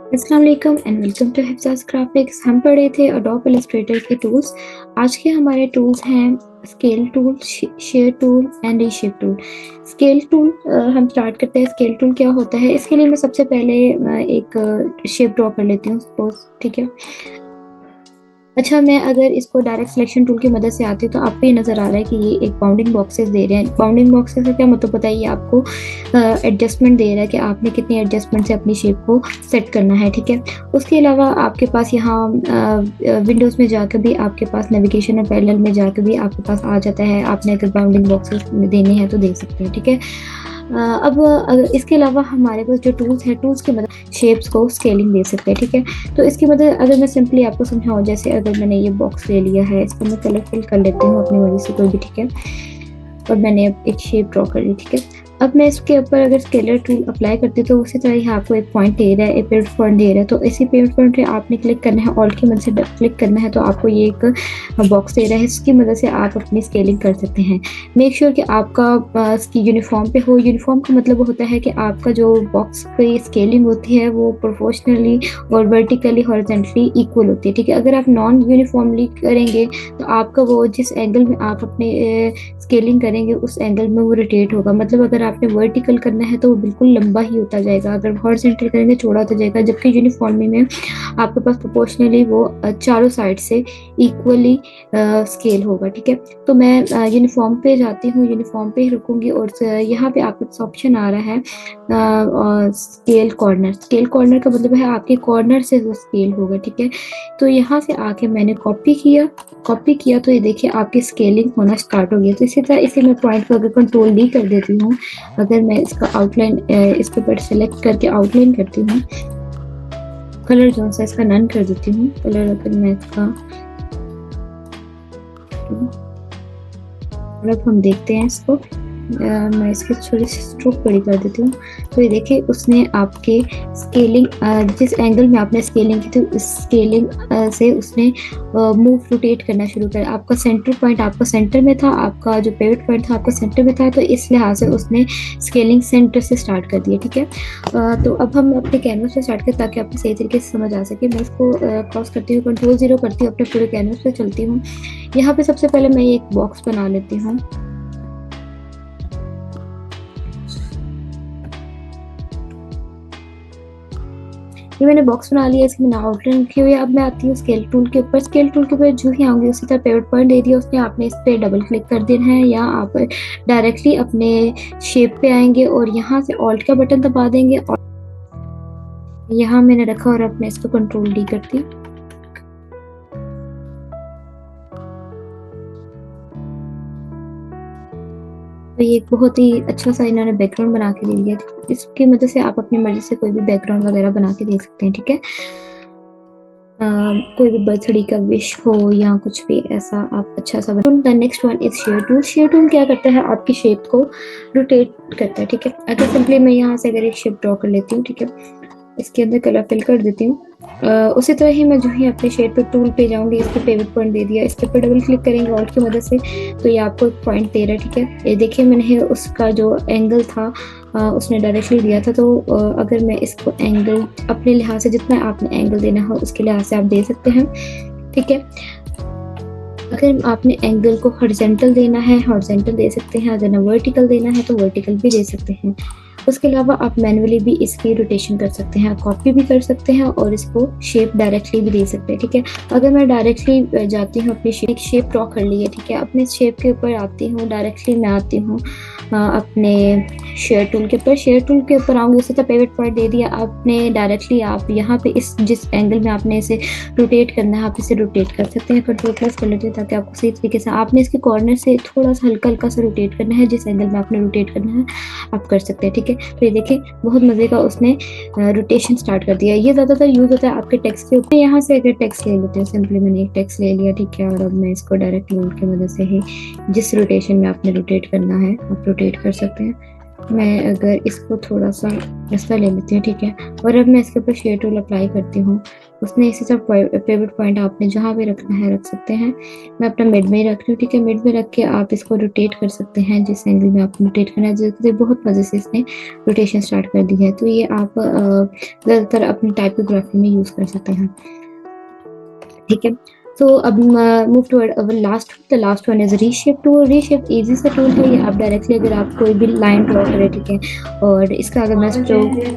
अस्सलाम वालेकुम and welcome to हिफ्ज़ास graphics. हम पढ़े थे अडोब इलस्ट्रेटर के टूल्स। आज के हमारे टूल्स हैं scale tool, share tool and reshape tool. Scale tool हम स्टार्ट करते हैं। स्केल टूल क्या होता है? इसके लिए मैं सबसे पहले एक शेप ड्रॉ कर लेती हूँ सपोज, ठीक है। अच्छा, मैं अगर इसको डायरेक्ट सिलेक्शन टूल की मदद से आती हूँ तो आपको ये नज़र आ रहा है कि ये एक बाउंडिंग बॉक्सेस दे रहे हैं। बाउंडिंग बॉक्सेस का क्या मतलब बताइए? आपको एडजस्टमेंट दे रहा है कि आपने कितनी एडजस्टमेंट से अपनी शेप को सेट करना है, ठीक है। उसके अलावा आपके पास यहाँ विंडोज़ में जाकर भी आपके पास नेविगेशन और पैरेलल में जाकर भी आपके पास आ जाता है। आपने अगर बाउंडिंग बॉक्सेस देने हैं तो दे सकते हैं, ठीक है। अब अगर इसके अलावा हमारे पास जो टूल्स हैं, टूल्स की मदद शेप्स को स्केलिंग दे सकते हैं, ठीक है। तो इसकी मदद अगर मैं सिंपली आपको समझाऊँ, जैसे अगर मैंने ये बॉक्स ले लिया है, इसको मैं कलर फिल कर लेती हूँ अपनी मर्जी से कोई भी, ठीक है। और मैंने अब एक शेप ड्रॉ कर ली, ठीक है। अब मैं इसके ऊपर अगर स्केलर टूल अप्लाई करती हूँ तो उसी तरह ही आपको एक पॉइंट दे रहा है, एक पिवट पॉइंट दे रहा है। तो इसी पिवट पॉइंट पे आपने क्लिक करना है, ऑल्ट की मदद से क्लिक करना है, तो आपको ये एक बॉक्स दे रहा है। इसकी मदद से आप अपनी स्केलिंग कर सकते हैं। मेक श्योर कि आपका इसकी यूनिफॉर्म पे हो। यूनिफॉर्म का मतलब होता है कि आपका जो बॉक्स की स्केलिंग होती है वो प्रोपोर्शनली और वर्टिकली हॉरिजॉन्टली इक्वल होती है, ठीक है। अगर आप नॉन यूनिफॉर्मली करेंगे तो आपका वो जिस एंगल में आप अपने स्केलिंग करेंगे उस एंगल में वो रोटेट होगा। मतलब अगर आपने वर्टिकल करना है तो वो बिल्कुल लंबा ही होता जाएगा, अगर हॉरिजॉन्टल करेंगे चौड़ा होता जाएगा। जबकि यूनिफॉर्मी में आपके पास प्रोपोर्शनली वो चारों साइड से इक्वली स्केल होगा, ठीक है। तो मैं यूनिफॉर्म पे जाती हूँ, यूनिफॉर्म पे ही रुकूंगी और यहाँ पे आपके पास ऑप्शन आ रहा है स्केल कॉर्नर। स्केल कॉर्नर का मतलब है आपके कॉर्नर से वो स्केल होगा, ठीक है। तो यहाँ से आके मैंने कॉपी किया तो ये देखिए आपकी स्केलिंग होना स्टार्ट हो गया। तो इसी तरह इसे मैं पॉइंट को अगर कंट्रोल डी कर देती हूँ, अगर मैं इसका आउटलाइन इसके ऊपर सेलेक्ट करके आउटलाइन करती हूँ, कलर जो सा इसका नन कर देती हूँ, कलर अगर मैं इसका अब हम देखते हैं इसको, मैं इसकी थोड़ी सी स्ट्रोक बड़ी कर देती हूँ। तो ये देखिए उसने आपके स्केलिंग जिस एंगल में आपने स्केलिंग की थी उस स्केलिंग से उसने मूव रोटेट करना शुरू किया। आपका सेंटर पॉइंट आपका सेंटर में था, आपका जो पिवट पॉइंट था आपका सेंटर में था, तो इस लिहाज से उसने स्केलिंग सेंटर से स्टार्ट कर दिया, ठीक है। तो अब हम अपने कैनवस से स्टार्ट करें ताकि आपको सही तरीके से समझ आ सके। मैं इसको क्रॉस करती हूँ, कंट्रोल 0 करती हूँ, अपने पूरे कैनवस पे चलती हूँ। यहाँ पे सबसे पहले मैं एक बॉक्स बना लेती हूँ। ये मैंने बॉक्स बना लिया, इसकी मैंने आउटलाइन रखी हुई है। अब मैं आती हूँ स्केल टूल के ऊपर। स्केल टूल के ऊपर जो ही आऊंगी उसी तरह पिवट पॉइंट दे दिया उसने, आपने इस पे डबल क्लिक कर देना है, या आप डायरेक्टली अपने शेप पे आएंगे और यहाँ से ऑल्ट का बटन दबा देंगे। और यहाँ मैंने रखा और अब मैं इसको कंट्रोल डी करती हूँ। तो ये एक बहुत ही अच्छा सा इन्होंने बैकग्राउंड बना के दे दिया। इसकी मदद से आप अपनी मर्जी से कोई भी बैकग्राउंड वगैरह बना के दे सकते हैं, ठीक है। कोई भी बर्थडे का विश हो या कुछ भी ऐसा आप अच्छा सा बना। Next one is share tool. Share tool क्या करता है? आपकी शेप को रोटेट करता है, ठीक है। अगर सिंपली मैं यहाँ से अगर एक शेप ड्रॉ कर लेती हूँ, ठीक है, इसके अंदर कलर फिल कर देती हूँ। उसी तरह ही मैं जो ही अपने शेड पे टूल पे जाऊंगी, इस पे पिवट पॉइंट दे दिया, इसके ऊपर डबल क्लिक करेंगे ऑल्ट की मदद से, तो ये आपको एक पॉइंट दे रहा है, ठीक है। ये देखिए मैंने उसका जो एंगल था उसने डायरेक्टली दिया था। तो अगर मैं इसको एंगल अपने लिहाज से जितना आपने एंगल देना हो उसके लिहाज से आप दे सकते हैं, ठीक है। अगर आपने एंगल को हॉरिजॉन्टल देना है हॉरिजॉन्टल दे सकते हैं, अगर वर्टिकल देना है तो वर्टिकल भी दे सकते हैं। उसके अलावा आप मैनुअली भी इसकी रोटेशन कर सकते हैं, कॉपी भी कर सकते हैं और इसको शेप डायरेक्टली भी दे सकते हैं, ठीक है। अगर मैं डायरेक्टली जाती हूँ अपनी शेप ड्रॉ कर ली है, ठीक है, अपने शेप के ऊपर आती हूँ, डायरेक्टली मैं आती हूँ अपने शेयर टूल के ऊपर। शेयर टूल के ऊपर आऊंगी, उसी तरह पिवट पॉइंट दे दिया आपने, डायरेक्टली आप यहाँ पे इस जिस एंगल में आपने इसे रोटेट करना है आप इसे रोटेट कर सकते हैं। कंट्रोल प्लस कर लेते हैं ताकि आपको सही तरीके से, आपने इसके कॉर्नर से थोड़ा सा हल्का हल्का सा रोटेट करना है, जिस एंगल में आपने रोटेट करना है आप कर सकते हैं, ठीक है। तो ये देखिए बहुत मजे का उसने रोटेशन स्टार्ट कर दिया। ये ज्यादातर यूज होता है आपके टेक्स्ट के ऊपर। यहाँ से अगर टेक्स्ट ले लेते हैं, सिंपली मैंने एक टेक्स्ट ले लिया, ठीक है, और अब मैं इसको डायरेक्ट लूट की मदद से ही जिस रोटेशन में आपने रोटेट करना है आप रोटेट कर सकते हैं। मैं अगर इसको थोड़ा सा ऐसा ले लेती हूँ, ठीक है, और अब मैं इसके ऊपर शेयर टूल अप्लाई करती हूँ। उसने इसी तरह पिवट पॉइंट आपने जहाँ भी रखना है रख सकते हैं। मैं अपना मिड में ही रख रही हूँ, ठीक है। मिड में रख के आप इसको रोटेट कर सकते हैं जिस एंगल में आपको रोटेट करना है। जैसे बहुत मज़े से इसने रोटेशन स्टार्ट कर दी है, तो ये आप ज़्यादातर अपनी टाइपोग्राफी में यूज़ कर सकते हैं, ठीक है। सो अब move toward our last, the last one is reshape tool. Reshape easy सा टूल है, ये आप डायरेक्टली अगर आप कोई भी लाइन ड्रॉ करें, ठीक है, और इसका अगर मैं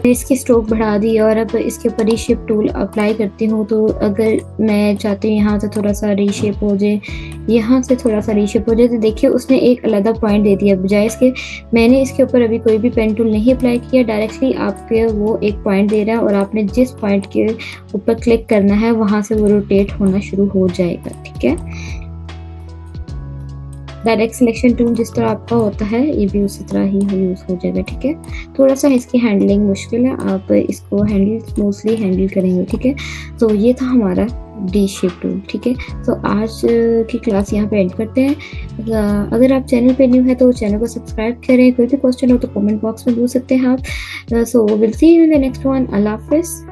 इसकी स्ट्रोक बढ़ा दी और अब इसके ऊपर रीशेप टूल अप्लाई करती हूँ, तो अगर मैं चाहती हूँ यहाँ से थोड़ा सा रीशेप हो जाए, यहाँ से थोड़ा सा रीशेप हो जाए, तो देखिए उसने एक अलग पॉइंट दे दिया। बजाय इसके मैंने इसके ऊपर अभी कोई भी पेन टूल नहीं अप्लाई किया, डायरेक्टली आपके वो एक पॉइंट दे रहा है और आपने जिस पॉइंट के ऊपर क्लिक करना है वहां से वो रोटेट होना शुरू हो जाएगा, ठीक है। डायरेक्ट सिलेक्शन टूल जिस तरह आपका होता है ये भी उसी तरह ही यूज हो जाएगा, ठीक है। थोड़ा सा इसकी हैंडलिंग मुश्किल है, आप इसको स्मूथली हैंडल करेंगे, ठीक है। तो ये था हमारा डी शेप टूल, ठीक है। तो आज की क्लास यहाँ पे एंड करते हैं। अगर आप चैनल पे न्यू है तो चैनल को सब्सक्राइब करें। कोई भी क्वेश्चन हो तो कमेंट बॉक्स में पूछ सकते हैं आप। So will see you in the next one. अल्लाह हाफिज़।